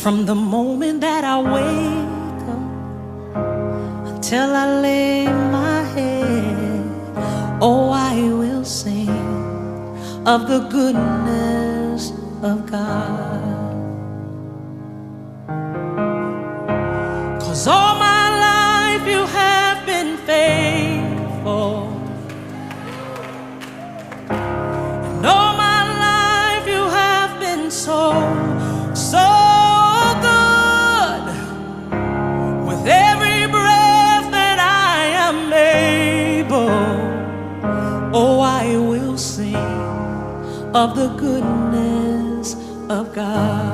From the moment that I wake up until I lay my head, oh, I will sing of the goodness of God. 'Cause all my life you have been faithful, and all my life you have been so good. With every breath that I am able, oh, I will sing of the goodness of God.